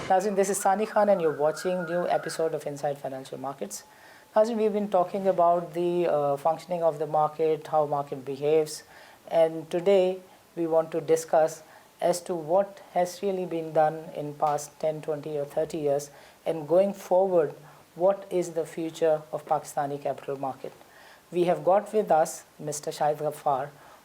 Nazrin, this is Sani Khan and you're watching new episode of Inside Financial Markets. Nazrin, we've been talking about the functioning of the market, how market behaves, and today we want to discuss as to what has really been done in past 10, 20 or 30 years, and going forward, what is the future of Pakistani capital market. We have got with us Mr. Shahid Ghaffar,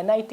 NIT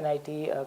NIT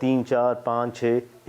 3, 4, 5, 6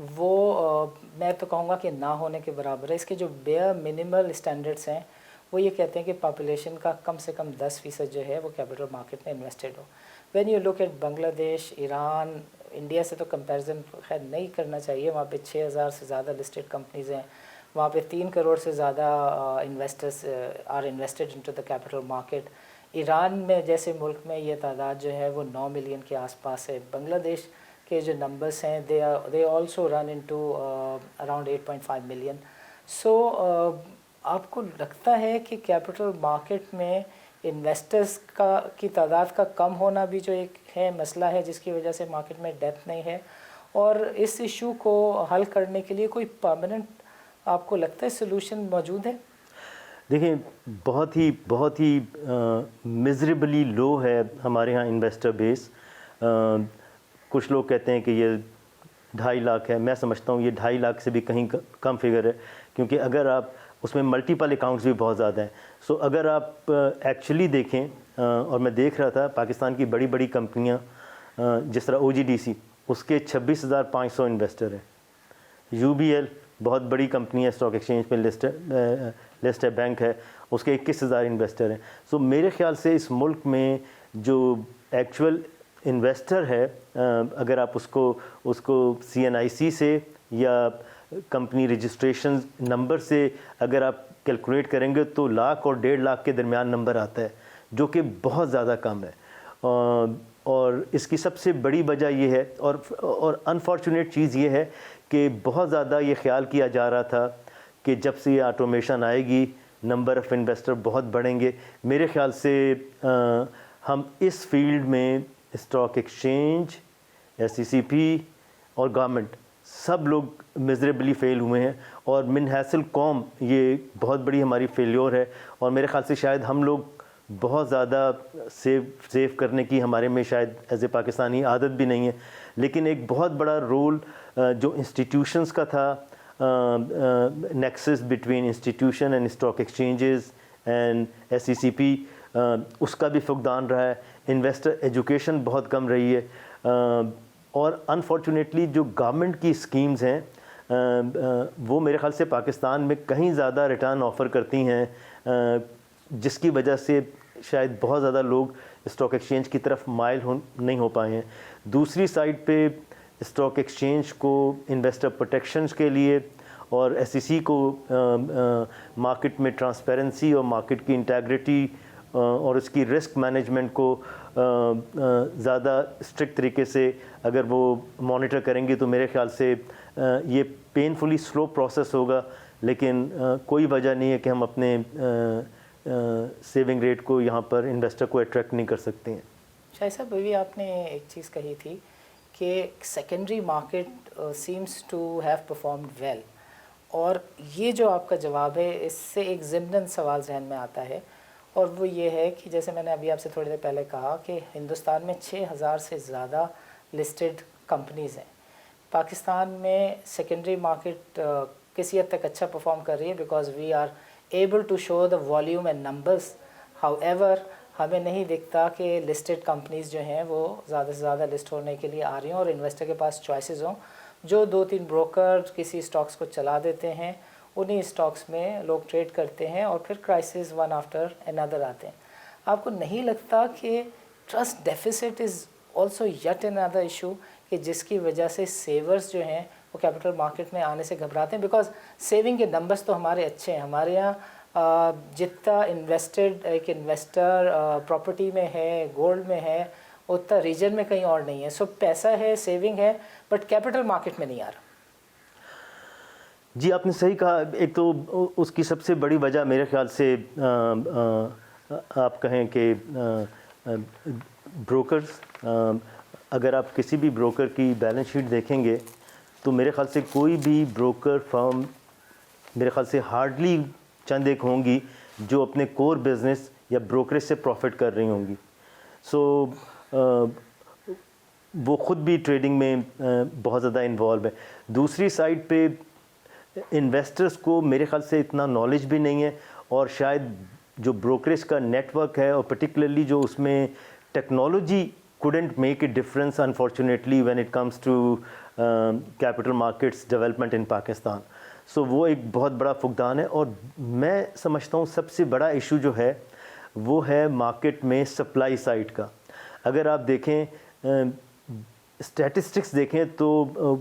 وہ میں تو کہوں گا کہ نہ ہونے کے برابر ہے. اس کے جو بیئر منیمل اسٹینڈرڈس ہیں وہ یہ کہتے ہیں کہ پاپولیشن کا کم سے کم 10% جو ہے وہ کیپٹل مارکیٹ میں انویسٹڈ ہو. When you look at Bangladesh, Iran, India سے تو کمپیریزن خیر نہیں کرنا چاہیے, وہاں پہ 6,000 سے زیادہ لسٹڈ کمپنیز ہیں, وہاں پہ 3 کروڑ سے زیادہ investors are invested into the capital market. Iran میں جیسے ملک میں یہ تعداد جو ہے وہ 9 ملین کے آس پاس ہے. بنگلہ دیش کے جو نمبرس ہیں they also run into around 8.5 million. So آپ کو لگتا ہے کہ کیپٹل مارکیٹ میں انویسٹرز کی تعداد کا کم ہونا بھی جو ایک ہے مسئلہ ہے جس کی وجہ سے مارکیٹ میں ڈیپتھ نہیں ہے, اور اس ایشو کو حل کرنے کے لیے کوئی پرماننٹ آپ کو لگتا ہے سلوشن موجود ہے؟ دیکھیں, بہت ہی میزریبلی لو ہے ہمارے ہاں انویسٹر بیس. کچھ لوگ کہتے ہیں کہ یہ 2.5 لاکھ ہے. میں سمجھتا ہوں یہ 2.5 لاکھ سے بھی کہیں کم فگر ہے, کیونکہ اگر آپ اس میں ملٹیپل اکاؤنٹس بھی بہت زیادہ ہیں. سو اگر آپ ایکچولی دیکھیں, اور میں دیکھ رہا تھا پاکستان کی بڑی کمپنیاں جس طرح OGDC, اس کے 26,500 انویسٹر ہیں. UBL بہت بڑی کمپنی ہے, اسٹاک ایکسچینج پہ لسٹ ہے, بینک ہے, اس کے 21,000 انویسٹر ہیں. سو میرے خیال سے اس ملک میں جو ایکچوئل انویسٹر ہے, اگر آپ اس کو CNIC سے یا کمپنی رجسٹریشن نمبر سے اگر آپ کیلکولیٹ کریں گے تو 1 لاکھ اور 1.5 لاکھ کے درمیان نمبر آتا ہے, جو کہ بہت زیادہ کم ہے. اور اس کی سب سے بڑی وجہ یہ ہے, اور انفارچونیٹ چیز یہ ہے کہ بہت زیادہ یہ خیال کیا جا رہا تھا کہ جب سے یہ آٹومیشن آئے گی نمبر آف انویسٹر بہت بڑھیں گے. میرے خیال سے ہم اس فیلڈ میں اسٹاک ایکسچینج, SECP اور گورنمنٹ سب لوگ میزریبلی فیل ہوئے ہیں, اور من حیث القوم یہ بہت بڑی ہماری فیلیور ہے. اور میرے خیال سے شاید ہم لوگ بہت زیادہ سیو کرنے کی ہمارے میں شاید ایز اے پاکستانی عادت بھی نہیں ہے. لیکن ایک بہت بڑا رول جو انسٹیٹیوشنز کا تھا, nexus between institution and stock exchanges and SECP, اس کا بھی فقدان رہا ہے. انویسٹر ایجوکیشن بہت کم رہی ہے, اور انفارچونیٹلی جو گورنمنٹ کی اسکیمز ہیں وہ میرے خیال سے پاکستان میں کہیں زیادہ ریٹرن آفر کرتی ہیں, جس کی وجہ سے شاید بہت زیادہ لوگ اسٹاک ایکسچینج کی طرف مائل نہیں ہو پائے ہیں. دوسری سائڈ پہ اسٹاک ایکسچینج کو انویسٹر پروٹیکشنز کے لیے اور SEC کو مارکیٹ میں ٹرانسپیرنسی اور مارکیٹ کی انٹیگریٹی اور اس کی رسک مینجمنٹ کو زیادہ اسٹرکٹ طریقے سے اگر وہ مانیٹر کریں گے تو میرے خیال سے یہ پینفلی سلو پروسیس ہوگا. لیکن کوئی وجہ نہیں ہے کہ ہم اپنے سیونگ ریٹ کو یہاں پر انویسٹر کو اٹریکٹ نہیں کر سکتے ہیں. شاہد صاحب, ابھی آپ نے ایک چیز کہی تھی کہ secondary market seems to have performed well, اور یہ جو آپ کا جواب ہے اس سے ایک ضمناً سوال ذہن میں آتا ہے, اور وہ یہ ہے کہ جیسے میں نے ابھی آپ سے تھوڑی دیر پہلے کہا کہ ہندوستان میں 6,000 سے زیادہ لسٹڈ کمپنیز ہیں. پاکستان میں سیکنڈری مارکیٹ کسی حد تک اچھا پرفارم کر رہی ہے because we are able to show the volume and numbers. However ہمیں نہیں دکھتا کہ لسٹڈ کمپنیز جو ہیں وہ زیادہ سے زیادہ لسٹ ہونے کے لیے آ رہی ہوں, اور انویسٹر کے پاس چوائسیز ہوں. جو 2-3 بروکر کسی اسٹاکس کو چلا دیتے ہیں, انہی اسٹاکس میں لوگ ٹریڈ کرتے ہیں, اور پھر کرائسس ون آفٹر انادر آتے ہیں. آپ کو نہیں لگتا کہ trust deficits is also yet another issue, کہ جس کی وجہ سے سیورز جو ہیں وہ کیپٹل مارکیٹ میں آنے سے گھبراتے ہیں؟ بیکاز سیونگ کے نمبرز تو ہمارے اچھے ہیں, ہمارے یہاں جتنا انویسٹڈ ایک انویسٹر پراپرٹی میں ہے, گولڈ میں ہے, اتنا ریجن میں کہیں اور نہیں ہے. سو پیسہ ہے, سیونگ ہے, بٹ کیپٹل مارکیٹ میں نہیں آ رہا. جی آپ نے صحیح کہا. ایک تو اس کی سب سے بڑی وجہ میرے خیال سے آپ کہیں کہ بروکرز, اگر آپ کسی بھی بروکر کی بیلنس شیٹ دیکھیں گے تو میرے خیال سے کوئی بھی بروکر فرم میرے خیال سے ہارڈلی چند ایک ہوں گی جو اپنے کور بزنس یا بروکریج سے پروفٹ کر رہی ہوں گی. سو وہ خود بھی ٹریڈنگ میں بہت زیادہ انوالو ہے. دوسری سائڈ پہ انویسٹرز کو میرے خیال سے اتنا نالج بھی نہیں ہے, اور شاید جو بروکریج کا نیٹ ورک ہے اور پرٹیکولرلی جو اس میں technology couldn't make a difference unfortunately when it comes to capital markets development in Pakistan. So وہ ایک بہت بڑا فقدان ہے, اور میں سمجھتا ہوں سب سے بڑا ایشو جو ہے وہ ہے مارکیٹ میں سپلائی سائڈ کا. اگر آپ دیکھیں اسٹیٹسٹکس دیکھیں تو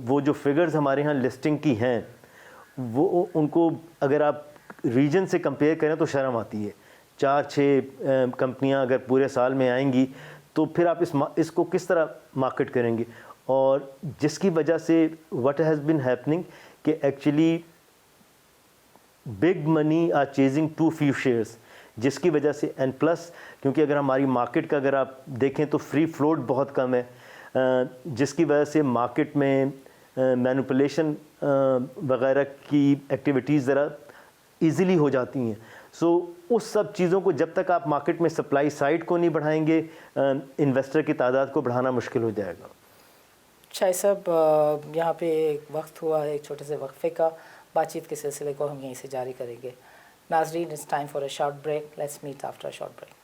وہ جو فگرز ہمارے ہاں لسٹنگ کی ہیں وہ ان کو اگر آپ ریجن سے کمپیئر کریں تو شرم آتی ہے. 4-6 کمپنیاں اگر پورے سال میں آئیں گی تو پھر آپ اس کو کس طرح مارکیٹ کریں گے, اور جس کی وجہ سے واٹ ہیز بین ہیپننگ کہ actually big money are chasing to few shares, جس کی وجہ سے اینڈ پلس کیونکہ اگر ہماری مارکیٹ کا اگر آپ دیکھیں تو فری فلوٹ بہت کم ہے, جس کی وجہ سے مارکیٹ میں مینوپولیشن وغیرہ کی ایکٹیویٹیز ذرا ایزیلی ہو جاتی ہیں. سو اس سب چیزوں کو جب تک آپ مارکیٹ میں سپلائی سائڈ کو نہیں بڑھائیں گے انویسٹر کی تعداد کو بڑھانا مشکل ہو جائے گا. شاہد صاحب یہاں پہ ایک وقت ہوا ہے ایک چھوٹے سے وقفے کا, بات چیت کے سلسلے کو ہم یہیں سے جاری کریں گے. ناظرین, it's time for a short break, let's meet after a short break.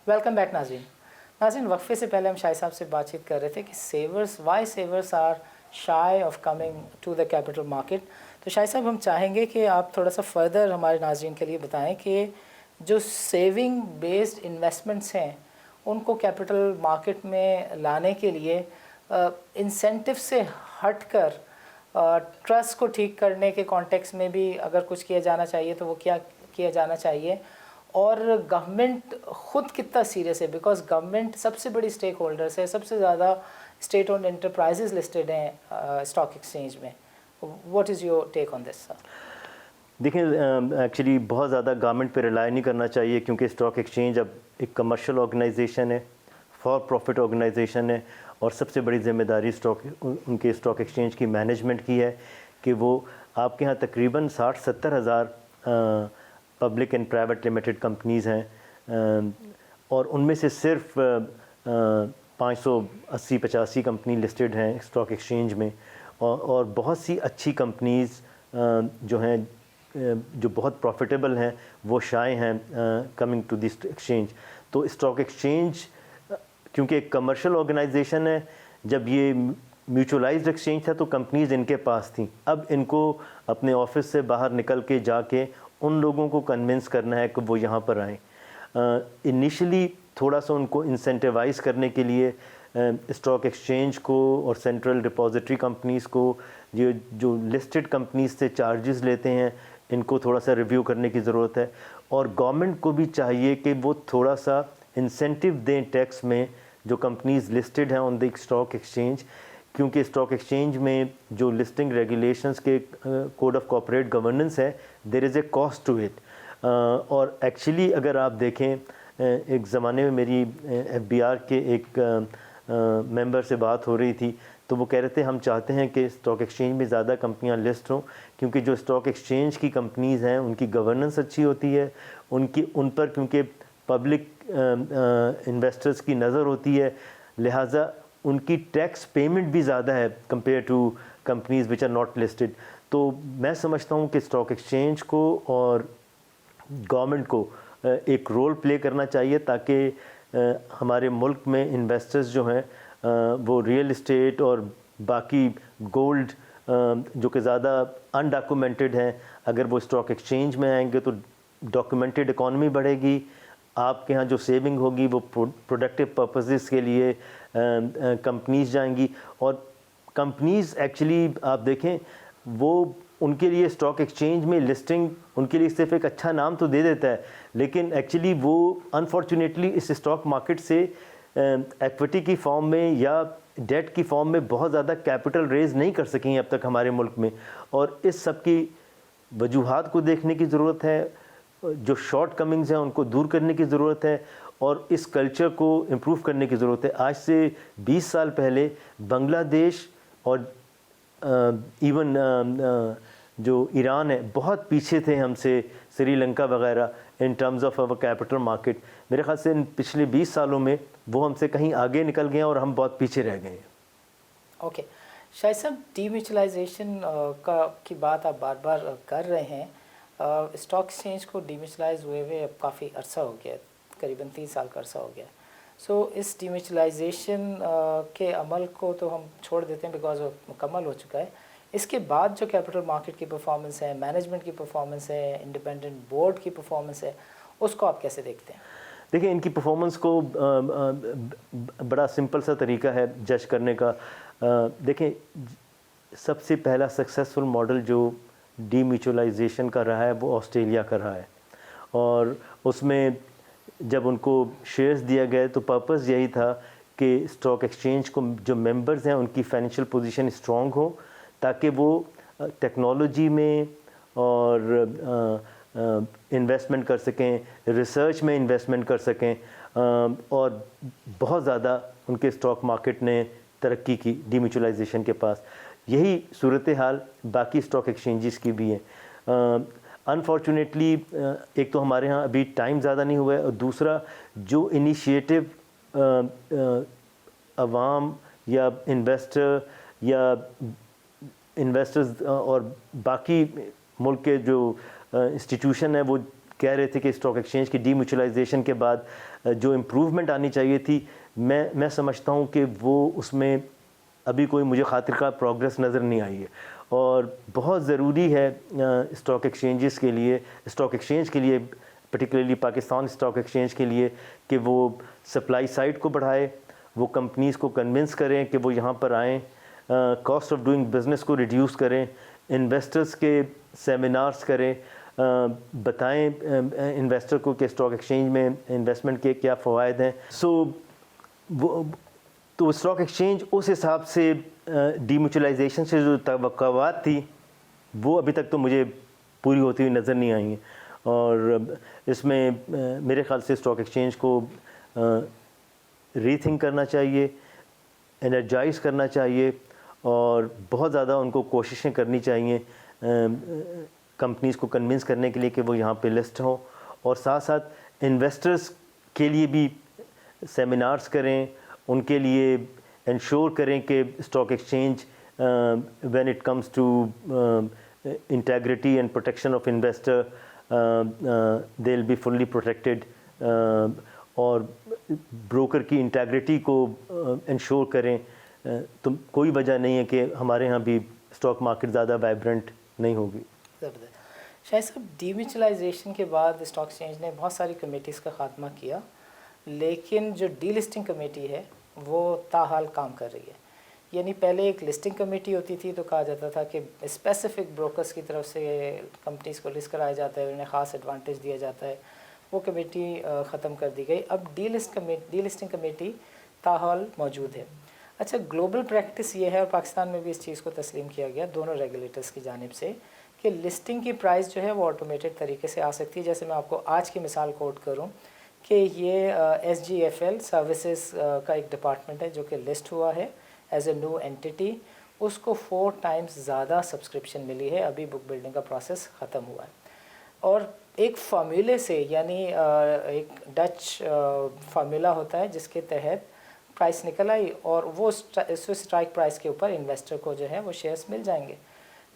Welcome back ناظرین, وقفے سے پہلے ہم شاہد صاحب سے بات چیت کر رہے تھے کہ sources are shy of coming to the capital market. تو شاہد صاحب ہم چاہیں گے کہ آپ تھوڑا سا فردر ہمارے ناظرین کے لیے بتائیں کہ جو سیونگ بیسڈ انویسٹمنٹس ہیں ان کو کیپٹل مارکیٹ میں لانے کے لیے انسینٹیو سے ہٹ کر ٹرسٹ کو ٹھیک کرنے کے کانٹیکس میں بھی اگر کچھ کیا جانا چاہیے تو وہ کیا کیا جانا چاہیے, اور گورنمنٹ خود کتنا سیریس ہے, بیکاز گورنمنٹ سب سے بڑی اسٹیک ہولڈرس ہے, سب سے زیادہ اسٹیٹ اونڈ انٹرپرائزز لسٹڈ ہیں اسٹاک ایکسچینج میں. واٹ از یور ٹیک آن دس سر؟ دیکھیں ایکچولی بہت زیادہ گورنمنٹ پہ ریلائی نہیں کرنا چاہیے, کیونکہ اسٹاک ایکسچینج اب ایک کمرشل آرگنائزیشن ہے, فار پروفٹ آرگنائزیشن ہے, اور سب سے بڑی ذمہ داری ان کے اسٹاک ایکسچینج کی مینجمنٹ کی ہے کہ وہ آپ کے ہاں تقریباً 60-70 ہزار public and private limited companies ہیں, اور ان میں سے صرف 580-85 کمپنی لسٹڈ ہیں اسٹاک ایکسچینج میں, اور بہت سی اچھی کمپنیز جو ہیں جو بہت پروفیٹیبل ہیں وہ شائع ہیں کمنگ ٹو دس ایکسچینج. تو اسٹاک ایکسچینج کیونکہ ایک کمرشل آرگنائزیشن ہے, جب یہ میوچولائزڈ ایکسچینج تھا تو کمپنیز ان کے پاس تھیں, اب ان کو اپنے آفس سے باہر نکل کے جا کے ان لوگوں کو کنونس کرنا ہے کہ وہ یہاں پر آئیں. انیشلی تھوڑا سا ان کو انسینٹیوائز کرنے کے لیے اسٹاک ایکسچینج کو اور سینٹرل ڈپازیٹری کمپنیز کو جو لسٹڈ کمپنیز سے چارجز لیتے ہیں ان کو تھوڑا سا ریویو کرنے کی ضرورت ہے, اور گورنمنٹ کو بھی چاہیے کہ وہ تھوڑا سا انسینٹیو دیں ٹیکس میں جو کمپنیز لسٹڈ ہیں آن دی اسٹاک ایکسچینج, کیونکہ اسٹاک ایکسچینج میں جو لسٹنگ ریگولیشنز کے کوڈ آف کارپوریٹ گورننس ہے دیر از اے کاسٹ ٹو اٹ. اور ایکچولی اگر آپ دیکھیں ایک زمانے میں میری ایف بی آر کے ایک ممبر سے بات ہو رہی تھی تو وہ کہہ رہے تھے ہم چاہتے ہیں کہ اسٹاک ایکسچینج میں زیادہ کمپنیاں لسٹ ہوں, کیونکہ جو اسٹاک ایکسچینج کی کمپنیز ہیں ان کی گورننس اچھی ہوتی ہے, ان پر کیونکہ پبلک انویسٹرز کی نظر ہوتی ہے, لہٰذا ان کی ٹیکس پیمنٹ بھی زیادہ ہے compare to companies which are not listed. تو میں سمجھتا ہوں کہ اسٹاک ایکسچینج کو اور گورنمنٹ کو ایک رول پلے کرنا چاہیے تاکہ ہمارے ملک میں انویسٹرز جو ہیں وہ ریئل اسٹیٹ اور باقی گولڈ جو کہ زیادہ انڈاکومنٹڈ ہیں, اگر وہ اسٹاک ایکسچینج میں آئیں گے تو ڈاکومنٹڈ اکانومی بڑھے گی, آپ کے ہاں جو سیونگ ہوگی وہ پروڈکٹیو پرپزز کے لیے کمپنیز جائیں گی. اور کمپنیز ایکچولی آپ دیکھیں وہ ان کے لیے اسٹاک ایکسچینج میں لسٹنگ ان کے لیے صرف ایک اچھا نام تو دے دیتا ہے, لیکن ایکچولی وہ انفارچونیٹلی اس اسٹاک مارکیٹ سے ایکویٹی کی فارم میں یا ڈیٹ کی فارم میں بہت زیادہ کیپٹل ریز نہیں کر سکیں اب تک ہمارے ملک میں, اور اس سب کی وجوہات کو دیکھنے کی ضرورت ہے, جو شارٹ کمنگز ہیں ان کو دور کرنے کی ضرورت ہے, اور اس کلچر کو امپروو کرنے کی ضرورت ہے. آج سے 20 سال پہلے بنگلہ دیش اور ایون جو ایران ہے بہت پیچھے تھے ہم سے, سری لنکا وغیرہ in terms of over capital market. میرے خیال سے ان پچھلے 20 سالوں میں وہ ہم سے کہیں آگے نکل گئے ہیں اور ہم بہت پیچھے رہ گئے ہیں. اوکے شاہد صاحب ڈیمیوچلائزیشن کی بات آپ بار بار کر رہے ہیں. اسٹاک ایکسچینج کو ڈیمیوچلائز ہوئے اب کافی عرصہ ہو گیا, قریباً 3 سال کا عرصہ ہو گیا. سو اس ڈیمیوچلائزیشن کے عمل کو تو ہم چھوڑ دیتے ہیں بیکاز وہ مکمل ہو چکا ہے. اس کے بعد جو کیپٹل مارکیٹ کی پرفارمنس ہے, مینجمنٹ کی پرفارمنس ہے, انڈیپینڈنٹ بورڈ کی پرفارمنس ہے, اس کو آپ کیسے دیکھتے ہیں؟ دیکھیں ان کی پرفارمنس کو بڑا سمپل سا طریقہ ہے جج کرنے کا. دیکھیں سب سے پہلا سکسیسفل ماڈل جو ڈی میوچلائزیشن کا رہا ہے وہ آسٹریلیا کا رہا ہے, اور اس میں جب ان کو شیئرز دیا گئے تو پرپز یہی تھا کہ اسٹاک ایکسچینج کو جو ممبرز ہیں ان کی فائنینشیل پوزیشن اسٹرانگ ہو تاکہ وہ ٹیکنالوجی میں اور انویسٹمنٹ کر سکیں, ریسرچ میں انویسٹمنٹ کر سکیں, اور بہت زیادہ ان کے اسٹاک مارکیٹ نے ترقی کی ڈی میوچلائزیشن کے پاس. یہی صورتحال باقی اسٹاک ایکسچینجز کی بھی ہے. انفارچونیٹلی ایک تو ہمارے ہاں ابھی ٹائم زیادہ نہیں ہوا ہے, اور دوسرا جو انیشیٹو عوام یا انویسٹرز اور باقی ملک کے جو انسٹیٹیوشن ہیں وہ کہہ رہے تھے کہ اسٹاک ایکسچینج کی ڈی میوچلائزیشن کے بعد جو امپروومنٹ آنی چاہیے تھی, میں سمجھتا ہوں کہ وہ اس میں ابھی کوئی مجھے خاطر کا پروگریس نظر نہیں آئی ہے. اور بہت ضروری ہے اسٹاک ایکسچینج کے لیے پرٹیکولرلی پاکستان اسٹاک ایکسچینج کے لیے کہ وہ سپلائی سائڈ کو بڑھائے, وہ کمپنیز کو کنونس کریں کہ وہ یہاں پر آئیں, کاسٹ آف ڈوئنگ بزنس کو ریڈیوس کریں, انویسٹرز کے سیمینارز کریں, بتائیں انویسٹر کو کہ اسٹاک ایکسچینج میں انویسٹمنٹ کے کیا فوائد ہیں. تو اسٹاک ایکسچینج اس حساب سے ڈی میوچلائزیشن سے جو توقعات تھی وہ ابھی تک تو مجھے پوری ہوتی ہوئی نظر نہیں آئی ہیں, اور اس میں میرے خیال سے اسٹاک ایکسچینج کو ری تھنک کرنا چاہیے, انرجائز کرنا چاہیے, اور بہت زیادہ ان کو کوششیں کرنی چاہیے کمپنیز کو کنونس کرنے کے لیے کہ وہ یہاں پہ لسٹ ہوں, اور ساتھ ساتھ انویسٹرز کے لیے بھی سیمینارز کریں, ان کے لیے انشور کریں کہ stock exchange when it comes to integrity and protection of investor they will be fully protected, اور بروکر کی انٹیگریٹی کو انشور کریں. تو کوئی وجہ نہیں ہے کہ ہمارے ہاں بھی اسٹاک مارکیٹ زیادہ وائبرنٹ نہیں ہوگی. شاہد صاحب ڈی میوچلائزیشن کے بعد اسٹاک ایکسچینج نے بہت ساری کمیٹیز کا خاتمہ کیا, لیکن جو ڈی لسٹنگ کمیٹی ہے وہ تاحال کام کر رہی ہے. یعنی پہلے ایک لسٹنگ کمیٹی ہوتی تھی تو کہا جاتا تھا کہ اسپیسیفک بروکرز کی طرف سے کمپنیز کو لسٹ کرایا جاتا ہے, انہیں خاص ایڈوانٹیج دیا جاتا ہے. وہ کمیٹی ختم کر دی گئی. اب ڈی لسٹنگ کمیٹی تاحال موجود ہے. اچھا, گلوبل پریکٹس یہ ہے, اور پاکستان میں بھی اس چیز کو تسلیم کیا گیا دونوں ریگولیٹرز کی جانب سے, کہ لسٹنگ کی پرائس جو ہے وہ آٹومیٹڈ طریقے سے آ سکتی ہے. جیسے میں آپ کو آج کی مثال کوٹ کروں کہ یہ SGFL سروسز کا ایک ڈپارٹمنٹ ہے جو کہ لسٹ ہوا ہے ایز اے نیو اینٹیٹی, اس کو 4 ٹائمز زیادہ سبسکرپشن ملی ہے, ابھی بک بلڈنگ کا پروسیس ختم ہوا ہے. اور ایک فارمولے سے, یعنی ایک ڈچ فارمولا ہوتا ہے جس کے تحت پرائس نکل آئی, اور وہ اسٹرائک پرائس کے اوپر انویسٹر کو جو ہے وہ شیئرز مل جائیں گے.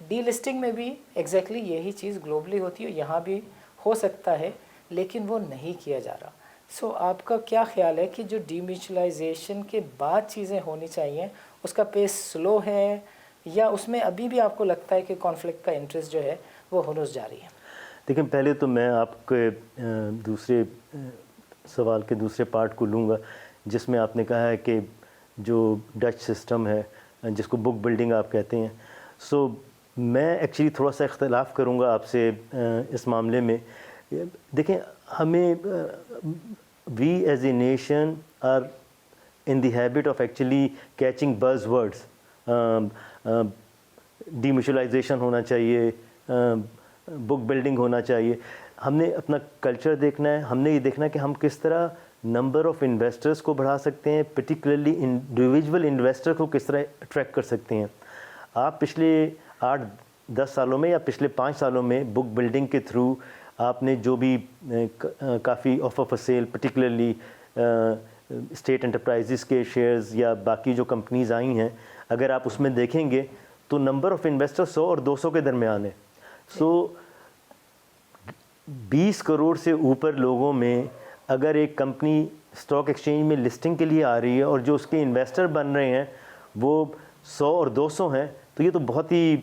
ڈی لسٹنگ میں بھی ایگزیکٹلی یہی چیز گلوبلی ہوتی ہے, یہاں بھی ہو سکتا ہے لیکن وہ نہیں کیا جا رہا. سو آپ کا کیا خیال ہے کہ جو ڈی میوچلائزیشن کے بعد چیزیں ہونی چاہیے اس کا پیس سلو ہے, یا اس میں ابھی بھی آپ کو لگتا ہے کہ کانفلکٹ کا انٹرسٹ جو ہے وہ ہنوز جاری ہے؟ دیکھیں, پہلے تو میں آپ کے دوسرے سوال کے دوسرے پارٹ کو لوں گا جس میں آپ نے کہا ہے کہ جو ڈچ سسٹم ہے جس کو بک بلڈنگ آپ کہتے ہیں, سو میں ایکچولی تھوڑا سا اختلاف کروں گا آپ سے اس معاملے میں. دیکھیں, ہمیں we as a nation are in the habit of actually catching buzz words. Demutualization ہونا چاہیے, بک بلڈنگ ہونا چاہیے. ہم نے اپنا کلچر دیکھنا ہے, ہم نے یہ دیکھنا ہے کہ ہم کس طرح نمبر آف انویسٹرز کو بڑھا سکتے ہیں, پرٹیکولرلی انڈیویجول انویسٹر کو کس طرح اٹریکٹ کر سکتے ہیں. آپ پچھلے 8-10 سالوں میں یا پچھلے 5 سالوں میں بک بلڈنگ کے تھرو آپ نے جو بھی کافی offer for sale particularly state enterprises کے شیئرز یا باقی جو کمپنیز آئی ہیں, اگر آپ اس میں دیکھیں گے تو نمبر آف انویسٹر 100 اور 200 کے درمیان ہے. سو 20 کروڑ سے اوپر لوگوں میں اگر ایک کمپنی اسٹاک ایکسچینج میں لسٹنگ کے لیے آ رہی ہے اور جو اس کے انویسٹر بن رہے ہیں وہ 100 اور 200 ہیں, تو یہ تو بہت ہی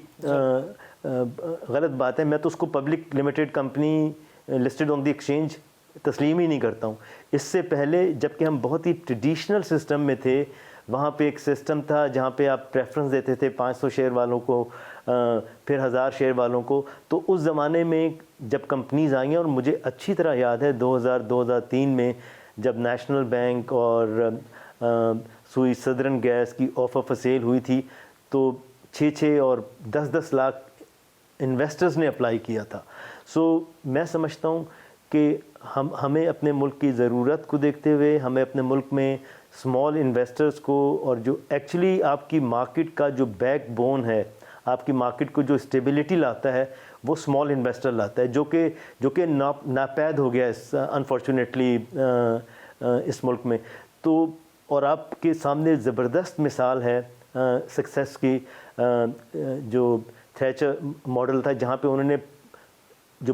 غلط بات ہے. میں تو اس کو public limited company listed on the exchange تسلیم ہی نہیں کرتا ہوں. اس سے پہلے جب کہ ہم بہت ہی ٹریڈیشنل سسٹم میں تھے, وہاں پہ ایک سسٹم تھا جہاں پہ آپ پریفرنس دیتے تھے 500 شیئر والوں کو, پھر 1000 شیئر والوں کو. تو اس زمانے میں جب کمپنیز آئیں, اور مجھے اچھی طرح یاد ہے 2003 میں جب نیشنل بینک اور سوئی سدرن گیس کی آفر فار سیل ہوئی تھی, تو 6 اور 10 لاکھ انویسٹرز نے اپلائی کیا تھا. سو میں سمجھتا ہوں کہ ہمیں اپنے ملک کی ضرورت کو دیکھتے ہوئے ہمیں اپنے ملک میں اسمال انویسٹرز کو, اور جو ایکچولی آپ کی مارکیٹ کا جو بیک بون ہے, آپ کی مارکیٹ کو جو اسٹیبلٹی لاتا ہے, وہ اسمال انویسٹر لاتا ہے, جو کہ ناپید ہو گیا انفارچونیٹلی اس ملک میں. تو اور آپ کے سامنے زبردست مثال ہے سکسیس کی, جو تھیچر ماڈل تھا جہاں پہ انہوں نے جو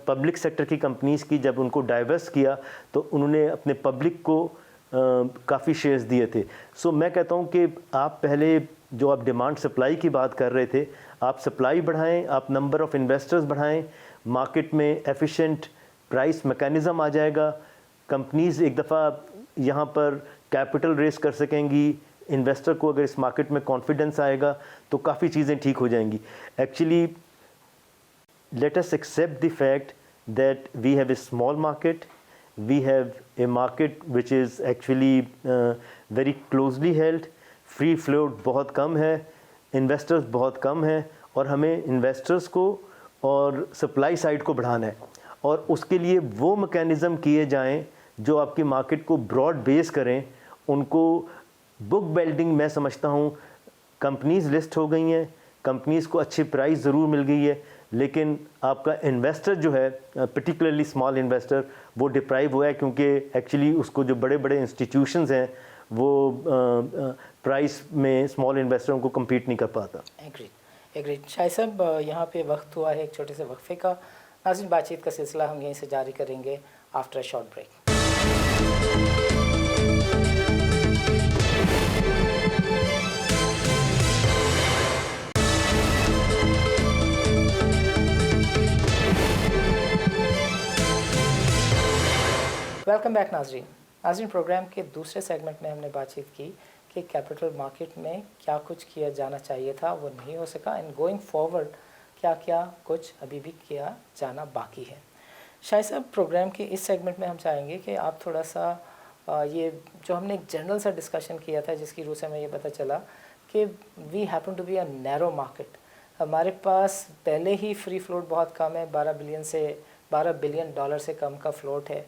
پبلک سیکٹر کی کمپنیز کی جب ان کو ڈائیورس کیا تو انہوں نے اپنے پبلک کو کافی شیئرز دیے تھے. سو میں کہتا ہوں کہ آپ پہلے جو آپ ڈیمانڈ سپلائی کی بات کر رہے تھے, آپ سپلائی بڑھائیں, آپ نمبر آف انویسٹرز بڑھائیں, مارکیٹ میں ایفیشینٹ پرائس میکانزم آ جائے گا, کمپنیز ایک دفعہ یہاں پر کیپٹل ریز کر سکیں گی, انویسٹر کو اگر اس مارکیٹ میں کانفیڈنس آئے گا تو کافی چیزیں ٹھیک ہو جائیں گی. Actually let us accept the fact that we have a small market, we have a market which is actually very closely held, free float بہت کم ہے, investors بہت کم ہیں, اور ہمیں investors کو اور سپلائی سائڈ کو بڑھانا ہے, اور اس کے لیے وہ میکینزم کیے جائیں جو آپ کی مارکیٹ کو براڈ بیس کریں. ان کو بک بلڈنگ میں سمجھتا ہوں کمپنیز لسٹ ہو گئی ہیں, کمپنیز کو اچھی پرائز ضرور مل گئی ہے, لیکن آپ کا انویسٹر جو ہے پرٹیکولرلی اسمال انویسٹر وہ ڈپرائیو ہوا ہے, کیونکہ ایکچولی اس کو جو بڑے بڑے انسٹیٹیوشنز ہیں وہ پرائس میں اسمال انویسٹروں کو کمپیٹ نہیں کر پاتا. ایگریڈ. شاہد صاحب, یہاں پہ وقت ہوا ہے ایک چھوٹے سے وقفے کا. ناظرین, بات چیت کا سلسلہ ہم یہیں سے جاری کریں گے after a short break. Welcome back ناظرین. پروگرام کے دوسرے سیگمنٹ میں ہم نے بات چیت کی کہ کیپٹل مارکیٹ میں کیا کچھ کیا جانا چاہیے تھا, وہ نہیں ہو سکا, اینڈ گوئنگ فارورڈ کیا کیا کچھ ابھی بھی کیا جانا باقی ہے. شاہد صاحب, پروگرام کے اس سیگمنٹ میں ہم چاہیں گے کہ آپ تھوڑا سا یہ جو ہم نے ایک جنرل سا ڈسکشن کیا تھا جس کی روح سے ہمیں یہ پتہ چلا کہ we happen to be a narrow market. ہمارے پاس پہلے ہی فری فلوٹ بہت کم ہے, $12 بلین سے کم کا فلوٹ ہے,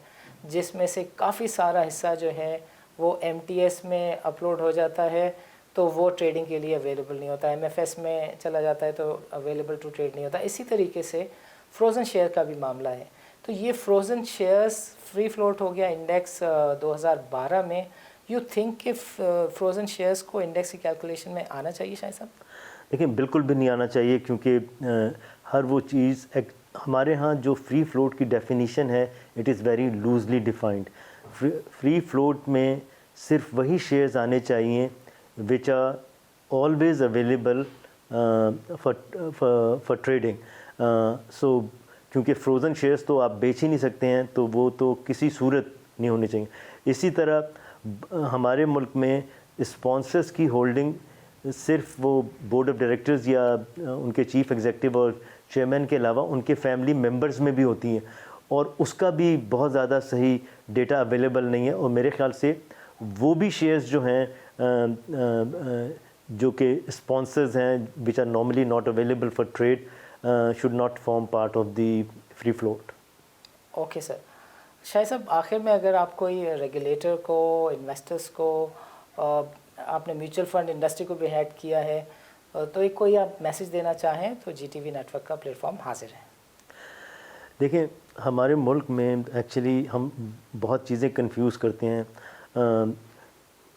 جس میں سے کافی سارا حصہ جو ہے وہ ایم ٹی ایس میں اپلوڈ ہو جاتا ہے تو وہ ٹریڈنگ کے لیے اویلیبل نہیں ہوتا, ایم ایف ایس میں چلا جاتا ہے تو اویلیبل ٹو ٹریڈ نہیں ہوتا. اسی طریقے سے فروزن شیئر کا بھی معاملہ ہے. تو یہ فروزن شیئرز فری فلوٹ ہو گیا انڈیکس 2012 میں. یو تھنک کہ فروزن شیئرز کو انڈیکس کی کیلکولیشن میں آنا چاہیے شاہد صاحب؟ دیکھیں, بالکل بھی نہیں آنا چاہیے, کیونکہ ہر وہ چیز ہمارے ہاں جو فری فلوٹ کی ڈیفینیشن ہے it is very loosely defined. Free float میں صرف وہی شیئرز آنے چاہیے which are always available for trading. So کیونکہ فروزن شیئرز تو آپ بیچ ہی نہیں سکتے ہیں, تو وہ تو کسی صورت نہیں ہونے چاہیے. اسی طرح ہمارے ملک میں اسپانسرز کی ہولڈنگ صرف وہ بورڈ آف ڈائریکٹرز یا ان کے چیف ایگزیکٹو اور چیئرمین کے علاوہ ان کے فیملی ممبرز میں بھی ہوتی ہیں, اور اس کا بھی بہت زیادہ صحیح ڈیٹا اویلیبل نہیں ہے. اور میرے خیال سے وہ بھی شیئرز جو ہیں جو کہ اسپانسرز ہیں which are normally not available for trade should not form part of the free float. Okay sir. Shahid صاحب, آخر میں اگر آپ کوئی ریگولیٹر کو, انویسٹرز کو, آپ نے میوچل فنڈ انڈسٹری کو بھی ہیڈ کیا ہے, تو ایک کوئی آپ میسج دینا چاہیں تو G T V network کا پلیٹ فارم حاضر ہے. دیکھیں, ہمارے ملک میں ایکچولی ہم بہت چیزیں کنفیوز کرتے ہیں.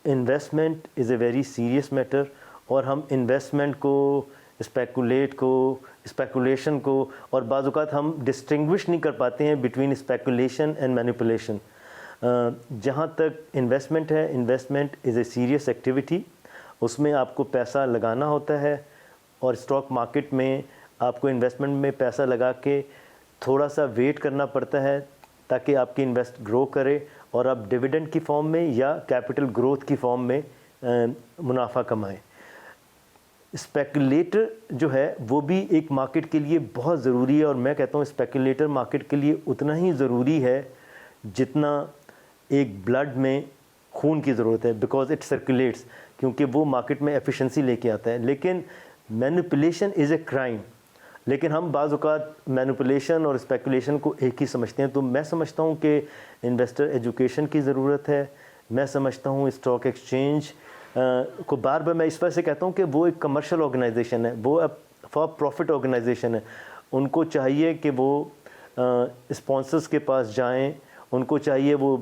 Investment is a very serious matter, اور ہم انویسٹمنٹ کو اسپیکولیشن کو اور بعض اوقات ہم ڈسٹنگوش نہیں کر پاتے ہیں بٹوین اسپیکولیشن اینڈ مینیپولیشن. جہاں تک انویسٹمنٹ ہے, investment is a serious activity. اس میں آپ کو پیسہ لگانا ہوتا ہے, اور اسٹاک مارکیٹ میں آپ کو انویسٹمنٹ میں پیسہ لگا کے تھوڑا سا ویٹ کرنا پڑتا ہے تاکہ آپ کی انویسٹ گرو کرے اور آپ ڈویڈنڈ کی فارم میں یا کیپٹل گروتھ کی فارم میں منافع کمائیں. اسپیکولیٹر جو ہے وہ بھی ایک مارکیٹ کے لیے بہت ضروری ہے, اور میں کہتا ہوں اسپیکولیٹر مارکیٹ کے لیے اتنا ہی ضروری ہے جتنا ایک بلڈ میں خون کی ضرورت ہے, بیکاز اٹ سرکولیٹس, کیونکہ وہ مارکیٹ میں ایفیشنسی لے کے آتا ہے. لیکن مینیپولیشن از اے کرائم, لیکن ہم بعض اوقات مینیپولیشن اور اسپیکولیشن کو ایک ہی سمجھتے ہیں. تو میں سمجھتا ہوں کہ انویسٹر ایجوکیشن کی ضرورت ہے. میں سمجھتا ہوں اسٹاک ایکسچینج کو بار بار میں اس وجہ سے کہتا ہوں کہ وہ ایک کمرشل آرگنائزیشن ہے, وہ فار پروفٹ آرگنائزیشن ہے. ان کو چاہیے کہ وہ اسپانسرز کے پاس جائیں, ان کو چاہیے وہ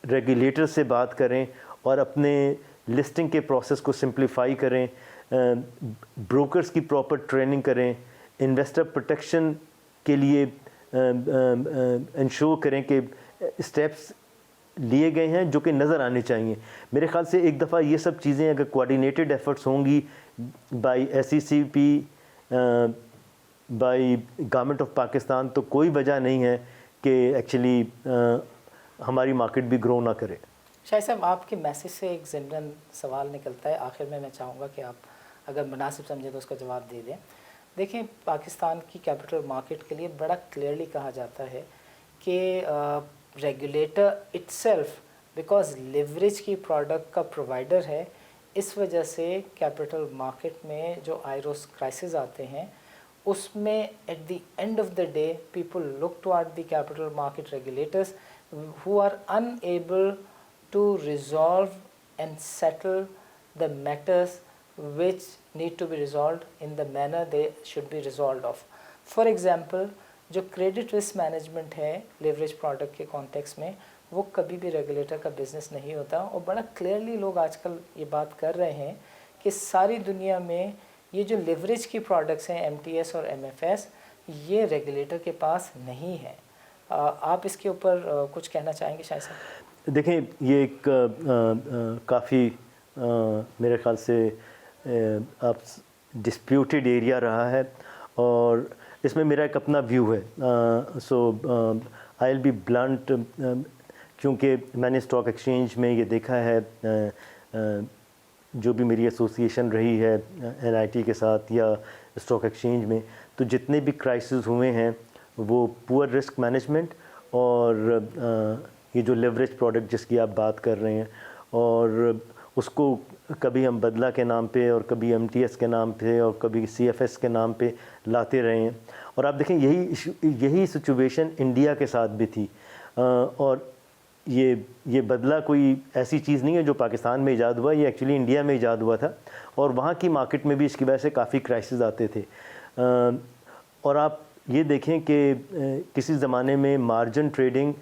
ریگولیٹر سے بات کریں اور اپنے لسٹنگ کے پروسیس کو سمپلیفائی کریں, بروکرز کی پراپر ٹریننگ کریں, انویسٹر پروٹیکشن کے لیے انشور کریں کہ اسٹیپس لیے گئے ہیں جو کہ نظر آنے چاہیے. میرے خیال سے ایک دفعہ یہ سب چیزیں اگر کوآرڈینیٹڈ ایفرٹس ہوں گی by SECP, by government of Pakistan, تو کوئی وجہ نہیں ہے کہ ایکچولی ہماری مارکیٹ بھی گرو نہ کرے. شاہد صاحب, آپ کے میسیج سے ایک ضمن سوال نکلتا ہے, آخر میں چاہوں گا کہ آپ اگر مناسب سمجھیں تو اس کا جواب دے دیں. دیکھیں, پاکستان کی کیپٹل مارکیٹ کے لیے بڑا کلیئرلی کہا جاتا ہے کہ regulator it self because leverage کی پروڈکٹ کا پرووائڈر ہے, اس وجہ سے کیپٹل مارکیٹ میں جو آئیروس کرائسز آتے ہیں اس میں at the end of the day people look to at the capital market regulators who are unable to resolve and settle the matters which need to be resolved in the manner they should be resolved of. For example, جو credit risk management ہے leverage product کے context میں, وہ کبھی بھی regulator کا business نہیں ہوتا. اور بڑا کلیئرلی لوگ آج کل یہ بات کر رہے ہیں کہ ساری دنیا میں یہ جو لیوریج کی پروڈکٹس ہیں MTS اور MFS, یہ ریگولیٹر کے پاس نہیں ہے. آپ اس کے اوپر کچھ کہنا چاہیں گے شاہد صاحب؟ دیکھیں, یہ ایک کافی میرے خیال سے آپ ڈسپیوٹیڈ ایریا رہا ہے, اور اس میں میرا ایک اپنا ویو ہے. سو آئی ول بی بلنٹ, کیونکہ میں نے اسٹاک ایکسچینج میں یہ دیکھا ہے, جو بھی میری ایسوسیشن رہی ہے NIT کے ساتھ یا اسٹاک ایکسچینج میں, تو جتنے بھی کرائسس ہوئے ہیں وہ پور رسک مینجمنٹ اور یہ جو لیوریج پروڈکٹ جس کی آپ بات کر رہے ہیں, اور اس کو کبھی ہم بدلہ کے نام پہ اور کبھی MTS کے نام پہ اور کبھی CFS کے نام پہ لاتے رہے ہیں. اور آپ دیکھیں یہی سچویشن انڈیا کے ساتھ بھی تھی, اور یہ بدلہ کوئی ایسی چیز نہیں ہے جو پاکستان میں ایجاد ہوا, یہ ایکچولی انڈیا میں ایجاد ہوا تھا, اور وہاں کی مارکیٹ میں بھی اس کی وجہ سے کافی کرائسز آتے تھے. اور آپ یہ دیکھیں کہ کسی زمانے میں مارجن ٹریڈنگ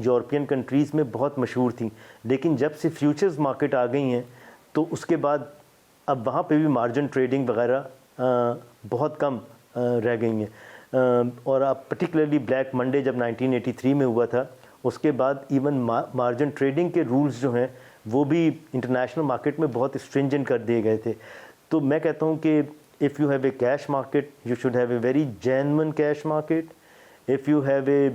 یورپین کنٹریز میں بہت مشہور تھیں, لیکن جب سے فیوچرز مارکیٹ آ گئی ہیں تو اس کے بعد اب وہاں پہ بھی مارجن ٹریڈنگ وغیرہ بہت کم رہ گئی ہیں. اور آپ پرٹیکولرلی بلیک منڈے جب 1983 میں ہوا تھا, اس کے بعد ایون مارجن ٹریڈنگ کے رولز جو ہیں وہ بھی انٹرنیشنل مارکیٹ میں بہت اسٹرنجنٹ کر دیے گئے تھے. تو میں کہتا ہوں کہ if you have a cash market, you should have a very genuine cash market. If you have a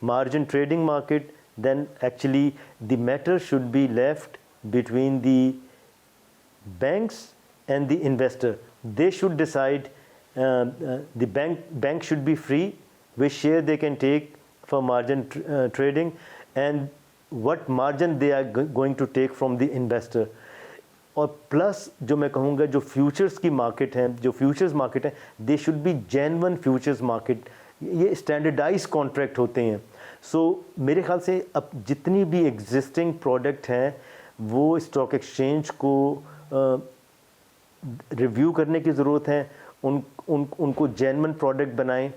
margin trading market, then actually the matter should be left between the banks and the investor. They should decide, the bank should be free which share they can take for margin trading and what margin they are going to take from the investor. اور plus جو میں کہوں گا جو futures کی market ہیں, جو futures market ہیں, they should be genuine futures market. یہ اسٹینڈرڈائز کانٹریکٹ ہوتے ہیں. سو میرے خیال سے اب جتنی بھی ایگزسٹنگ پروڈکٹ ہیں وہ اسٹاک ایکسچینج کو ریویو کرنے کی ضرورت ہے, ان کو جینون پروڈکٹ بنائیں,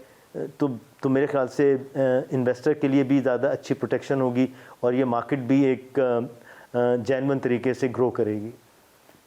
تو میرے خیال سے انویسٹر کے لیے بھی زیادہ اچھی پروٹیکشن ہوگی اور یہ مارکیٹ بھی ایک جینون طریقے سے گرو کرے گی.